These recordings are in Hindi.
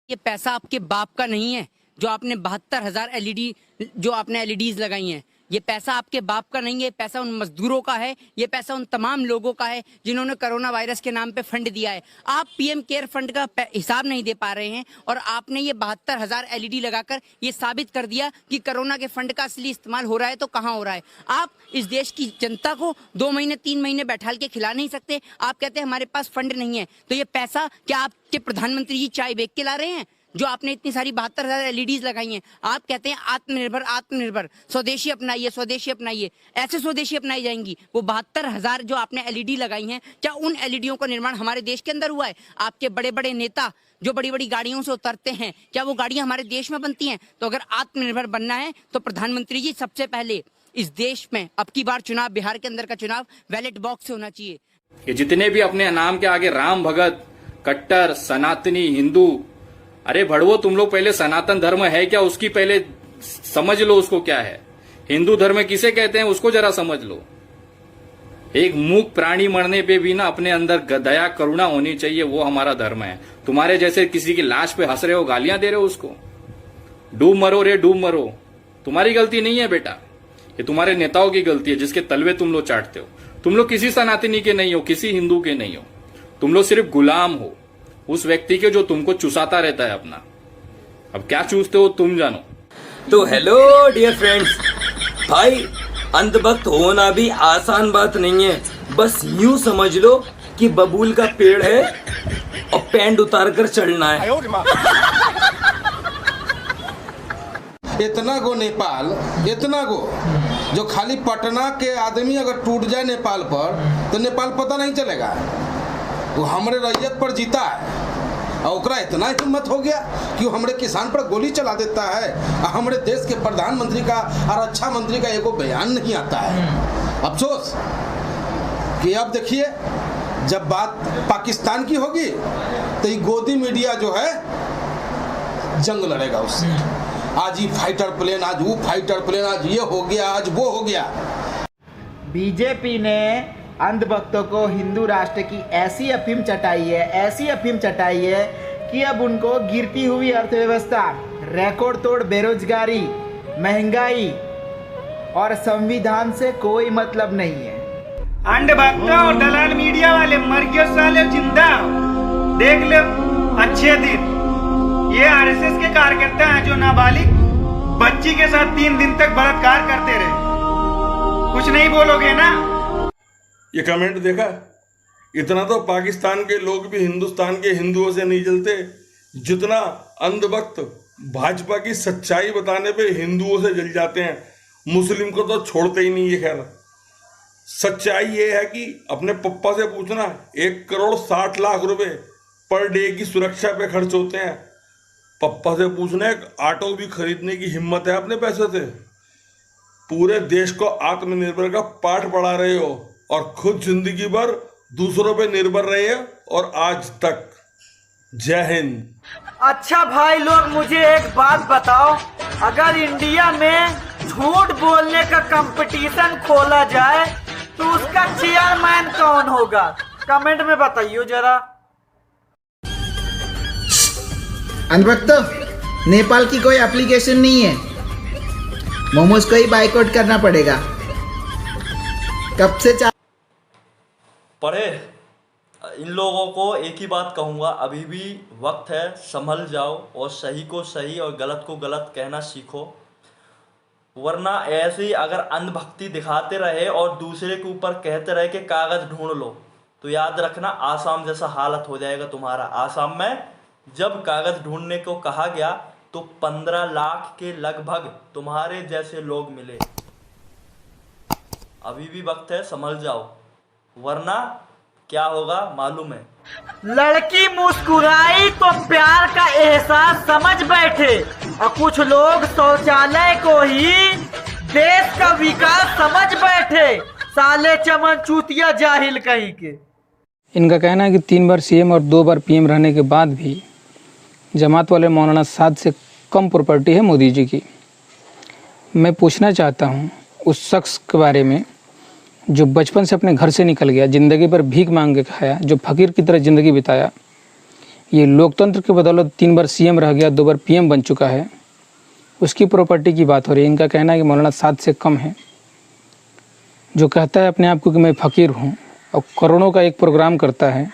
ये पैसा आपके बाप का नहीं है जो आपने 72,000 एलईडी जो आपने एलईडीज लगाई हैं। ये पैसा आपके बाप का नहीं है, पैसा उन मजदूरों का है, ये पैसा उन तमाम लोगों का है जिन्होंने कोरोना वायरस के नाम पे फंड दिया है। आप पीएम केयर फंड का हिसाब नहीं दे पा रहे हैं और आपने ये 72,000 एलईडी लगाकर ये साबित कर दिया कि कोरोना के फंड का असली इस्तेमाल हो रहा है तो कहाँ हो रहा है। आप इस देश की जनता को 2 महीने 3 महीने बैठाल के खिला नहीं सकते। आप कहते हैं हमारे पास फंड नहीं है, तो ये पैसा क्या आपके प्रधानमंत्री जी चाय बेच के ला रहे हैं जो आपने इतनी सारी 72,000 एलईडीज लगाई हैं। आप कहते हैं आत्मनिर्भर आत्मनिर्भर, स्वदेशी अपनाइए स्वदेशी अपनाइए। ऐसे स्वदेशी अपनाई जाएंगी वो 72,000 जो आपने एलईडी लगाई हैं? क्या उन एलईडीओं का निर्माण हमारे देश के अंदर हुआ है? आपके बड़े बड़े नेता जो बड़ी बड़ी गाड़ियों से उतरते हैं, क्या वो गाड़ियां हमारे देश में बनती हैं? तो अगर आत्मनिर्भर बनना है तो प्रधानमंत्री जी सबसे पहले इस देश में अब की बार चुनाव, बिहार के अंदर का चुनाव बैलेट बॉक्स से होना चाहिए। ये जितने भी अपने नाम के आगे राम भगत, कट्टर, सनातनी, हिंदू, अरे भड़वो तुम लोग पहले सनातन धर्म है क्या उसकी पहले समझ लो उसको क्या है। हिंदू धर्म किसे कहते हैं उसको जरा समझ लो। एक मूक प्राणी मरने पे भी ना अपने अंदर दया करुणा होनी चाहिए, वो हमारा धर्म है। तुम्हारे जैसे किसी की लाश पे हंस रहे हो, गालियां दे रहे हो उसको। डूब मरो रे डूब मरो, तुम्हारी गलती नहीं है बेटा, ये तुम्हारे नेताओं की गलती है जिसके तलवे तुम लोग चाटते हो। तुम लोग किसी सनातनी के नहीं हो, किसी हिंदू के नहीं हो, तुम लोग सिर्फ गुलाम हो उस व्यक्ति के जो तुमको चुसाता रहता है अपना। अब क्या चूसते हो तुम जानो। तो हेलो डियर फ्रेंड्स, भाई अंधभक्त होना भी आसान बात नहीं है। बस यूं समझ लो कि बबूल का पेड़ है और पैंट उतार कर चढ़ना है। इतना गो नेपाल, इतना गो जो खाली पटना के आदमी अगर टूट जाए नेपाल पर तो नेपाल पता नहीं चलेगा। वो हमारे रैयत पर जीता है और ओकरा इतना हिम्मत हो गया कि वो हमारे किसान पर गोली चला देता है और हमारे देश के प्रधानमंत्री का और रक्षा मंत्री का एगो बयान नहीं आता है। अफसोस कि अब देखिए जब बात पाकिस्तान की होगी तो ये गोदी मीडिया जो है जंग लड़ेगा उससे। आज ये फाइटर प्लेन, आज वो फाइटर प्लेन, आज ये हो गया, आज वो हो गया। बीजेपी ने अंधभक्तों को हिंदू राष्ट्र की ऐसी अफीम चटाई है, ऐसी अफीम चटाई है कि अब उनको गिरती हुई अर्थव्यवस्था, रिकॉर्ड तोड़ बेरोजगारी, महंगाई और संविधान से कोई मतलब नहीं है। अंधभक्तों और दलाल मीडिया वाले मर गए साले, जिंदा देख ले अच्छे दिन। ये आरएसएस के कार्यकर्ता हैं जो नाबालिग बच्ची के साथ 3 दिन तक बलात्कार करते रहे। कुछ नहीं बोलोगे ना? ये कमेंट देखा? इतना तो पाकिस्तान के लोग भी हिंदुस्तान के हिंदुओं से नहीं जलते जितना अंधभक्त भाजपा की सच्चाई बताने पे हिंदुओं से जल जाते हैं। मुस्लिम को तो छोड़ते ही नहीं है। खैर सच्चाई ये है कि अपने पप्पा से पूछना, 1,60,00,000 रुपए पर डे की सुरक्षा पे खर्च होते हैं। पप्पा से पूछना एक ऑटो भी खरीदने की हिम्मत है अपने पैसे से। पूरे देश को आत्मनिर्भर का पाठ पढ़ा रहे हो और खुद जिंदगी भर दूसरों पे निर्भर रहे हैं और आज तक। जय हिंद। अच्छा भाई लोग मुझे एक बात बताओ, अगर इंडिया में झूठ बोलने का कंपटीशन खोला जाए तो उसका चेयरमैन कौन होगा? कमेंट में बताइए जरा। अंधभक्त, नेपाल की कोई एप्लीकेशन नहीं है, मोमोज को ही बाइकआउट करना पड़ेगा। कब से पढ़े इन लोगों को एक ही बात कहूँगा, अभी भी वक्त है, संभल जाओ और सही को सही और गलत को गलत कहना सीखो। वरना ऐसे ही अगर अंधभक्ति दिखाते रहे और दूसरे के ऊपर कहते रहे कि कागज़ ढूंढ लो, तो याद रखना आसाम जैसा हालत हो जाएगा तुम्हारा। आसाम में जब कागज़ ढूंढने को कहा गया तो 15 लाख के लगभग तुम्हारे जैसे लोग मिले। अभी भी वक्त है, संभल जाओ, वरना क्या होगा मालूम है। लड़की मुस्कुराई तो प्यार का एहसास समझ बैठे और कुछ लोग शौचालय को ही देश का विकास समझ बैठे। साले चमन चूतिया जाहिल कहीं के। इनका कहना है कि 3 बार सीएम और 2 बार पीएम रहने के बाद भी जमात वाले मौलाना साद से कम प्रॉपर्टी है मोदी जी की। मैं पूछना चाहता हूँ उस शख्स के बारे में जो बचपन से अपने घर से निकल गया, ज़िंदगी पर भीख मांग के खाया, जो फ़कीर की तरह ज़िंदगी बिताया, ये लोकतंत्र की बदौलत 3 बार सीएम रह गया, 2 बार पीएम बन चुका है, उसकी प्रॉपर्टी की बात हो रही है। इनका कहना है कि मौलाना साद से कम है। जो कहता है अपने आप को कि मैं फ़कीर हूँ और करोड़ों का एक प्रोग्राम करता है,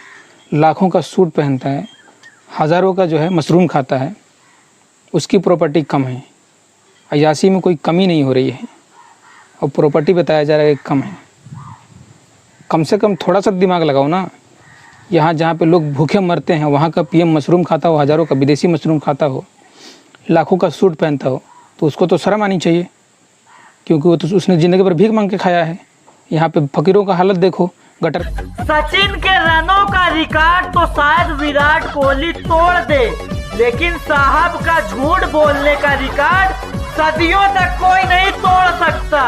लाखों का सूट पहनता है, हज़ारों का जो है मशरूम खाता है, उसकी प्रॉपर्टी कम है। अयासी में कोई कमी नहीं हो रही है और प्रॉपर्टी बताया जा रहा है कि कम है। कम से कम थोड़ा सा दिमाग लगाओ ना। यहाँ जहाँ पे लोग भूखे मरते हैं वहाँ का पीएम मशरूम खाता हो, हज़ारों का विदेशी मशरूम खाता हो, लाखों का सूट पहनता हो, तो उसको तो शर्म आनी चाहिए, क्योंकि वो तो उसने ज़िंदगी भर भीख मांग के खाया है। यहाँ पे फ़कीरों का हालत देखो, गटर। सचिन के रनों का रिकॉर्ड तो शायद विराट कोहली तोड़ दे, लेकिन साहब का झूठ बोलने का रिकॉर्ड सदियों तक कोई नहीं तोड़ सकता।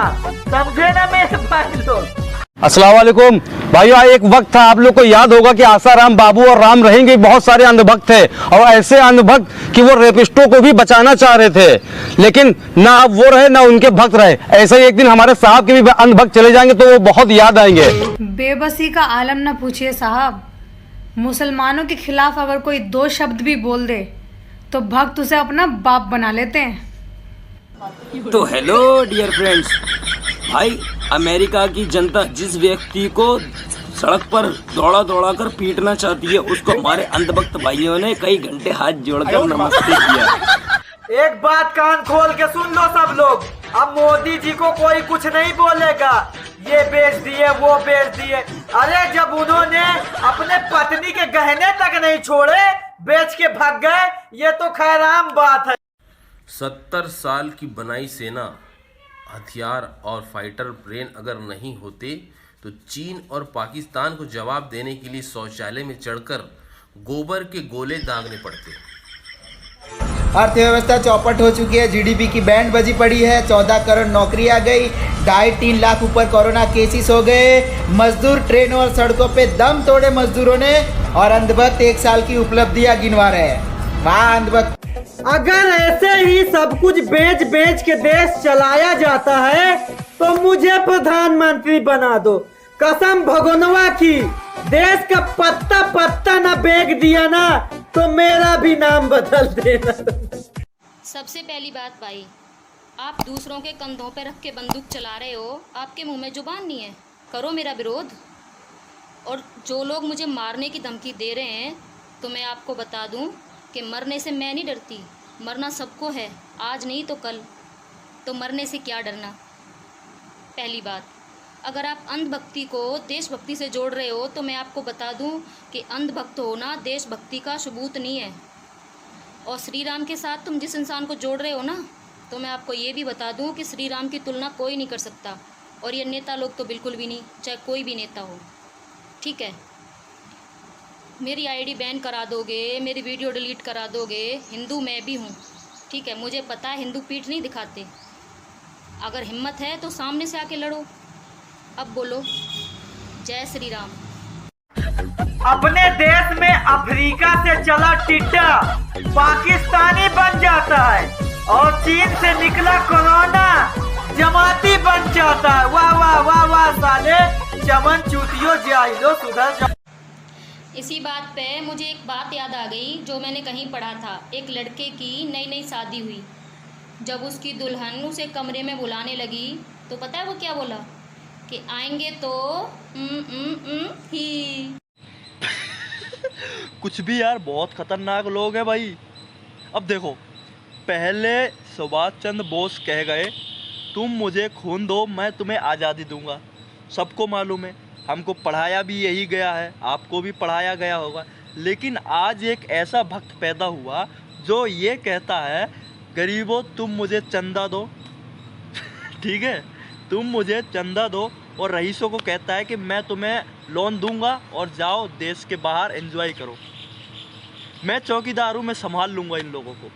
समझे ना मेरे भाई लोग। अस्सलाम वालेकुम भाइयों, एक वक्त था, आप लोग को याद होगा कि आसाराम बाबू और राम रहेंगे बहुत सारे अंधभक्त थे, और ऐसे अंधभक्त कि वो रेपिस्टों को भी बचाना चाह रहे थे, लेकिन ना अब वो रहे ना उनके भक्त रहे। ऐसे ही एक दिन हमारे साहब के भी अंधभक्त चले जाएंगे तो वो बहुत याद आएंगे। बेबसी का आलम ना पूछिए साहब, मुसलमानों के खिलाफ अगर कोई 2 शब्द भी बोल दे तो भक्त उसे अपना बाप बना लेते हैं। तो हेलो डियर फ्रेंड्स, भाई अमेरिका की जनता जिस व्यक्ति को सड़क पर दौड़ा दौड़ा कर पीटना चाहती है, उसको हमारे अंधभक्त भाइयों ने कई घंटे हाथ जोड़कर नमस्ते किया। एक बात कान खोल के सुन लो सब लोग, अब मोदी जी को कोई कुछ नहीं बोलेगा, ये बेच दिए वो बेच दिए। अरे जब उन्होंने अपने पत्नी के गहने तक नहीं छोड़े, बेच के भाग गए, ये तो खैर आम बात है। 70 साल की बनाई सेना, हथियार और फाइटर ब्रेन अगर नहीं होते तो चीन और पाकिस्तान को जवाब देने के लिए शौचालय में चढ़कर गोबर के गोले दागने पड़ते। अर्थव्यवस्था चौपट हो चुकी है, जीडीपी की बैंड बजी पड़ी है, 14 करोड़ नौकरी आ गई, 2.5-3 लाख ऊपर कोरोना केसेस हो गए, मजदूर ट्रेनों और सड़कों पे दम तोड़े मजदूरों ने, और अंधभक्त 1 साल की उपलब्धियां गिनवा रहे हैं। वाह अंधभक्त। अगर ऐसे ही सब कुछ बेच बेच के देश चलाया जाता है तो मुझे प्रधानमंत्री बना दो, कसम भगोनवा की। देश का पत्ता पत्ता ना बेच दिया ना तो मेरा भी नाम बदल देना। सबसे पहली बात भाई, आप दूसरों के कंधों पे रख के बंदूक चला रहे हो, आपके मुंह में जुबान नहीं है, करो मेरा विरोध। और जो लोग मुझे मारने की धमकी दे रहे हैं, तो मैं आपको बता दूं कि मरने से मैं नहीं डरती, मरना सबको है, आज नहीं तो कल, तो मरने से क्या डरना। पहली बात, अगर आप अंधभक्ति को देशभक्ति से जोड़ रहे हो तो मैं आपको बता दूं कि अंधभक्त होना देशभक्ति का सबूत नहीं है। और श्री राम के साथ तुम जिस इंसान को जोड़ रहे हो ना, तो मैं आपको ये भी बता दूं कि श्री राम की तुलना कोई नहीं कर सकता, और ये नेता लोग तो बिल्कुल भी नहीं, चाहे कोई भी नेता हो। ठीक है, मेरी आईडी बैन करा दोगे, मेरी वीडियो डिलीट करा दोगे, हिंदू मैं भी हूँ, ठीक है, मुझे पता है हिंदू पीठ नहीं दिखाते। अगर हिम्मत है तो सामने से आके लड़ो। अब बोलो जय श्री राम। अपने देश में अफ्रीका से चला टिड्डा पाकिस्तानी बन जाता है, और चीन से निकला कोरोना जमाती बन जाता है। वाह वाह वाह वाह साले, चमन चूतियो जाइलो सुधर जा। इसी बात पे मुझे एक बात याद आ गई जो मैंने कहीं पढ़ा था। एक लड़के की नई नई शादी हुई, जब उसकी दुल्हन उसे कमरे में बुलाने लगी तो पता है वो क्या बोला कि आएंगे तो ही। कुछ भी यार, बहुत खतरनाक लोग हैं भाई। अब देखो, पहले सुभाष चंद्र बोस कह गए तुम मुझे खून दो मैं तुम्हें आज़ादी दूंगा। सबको मालूम है, हमको पढ़ाया भी यही गया है, आपको भी पढ़ाया गया होगा। लेकिन आज एक ऐसा भक्त पैदा हुआ जो ये कहता है गरीबों तुम मुझे चंदा दो ठीक है, तुम मुझे चंदा दो, और रईसों को कहता है कि मैं तुम्हें लोन दूंगा और जाओ देश के बाहर एंजॉय करो। मैं चौकीदार हूँ, मैं संभाल लूँगा इन लोगों को।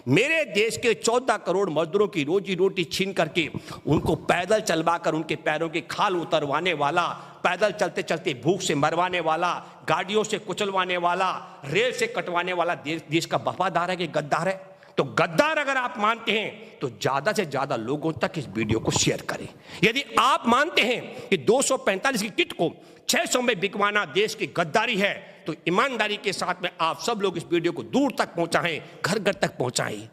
मेरे देश के 14 करोड़ मजदूरों की रोजी रोटी छीन करके उनको पैदल चलवाकर उनके पैरों की खाल उतरवाने वाला, पैदल चलते चलते भूख से मरवाने वाला, गाड़ियों से कुचलवाने वाला, रेल से कटवाने वाला देश का वफादार है कि गद्दार है? तो गद्दार अगर आप मानते हैं तो ज्यादा से ज्यादा लोगों तक इस वीडियो को शेयर करें। यदि आप मानते हैं कि 245 की किट को 600 में बिकवाना देश की गद्दारी है तो ईमानदारी के साथ में आप सब लोग इस वीडियो को दूर तक पहुंचाएं, घर घर तक पहुंचाएं।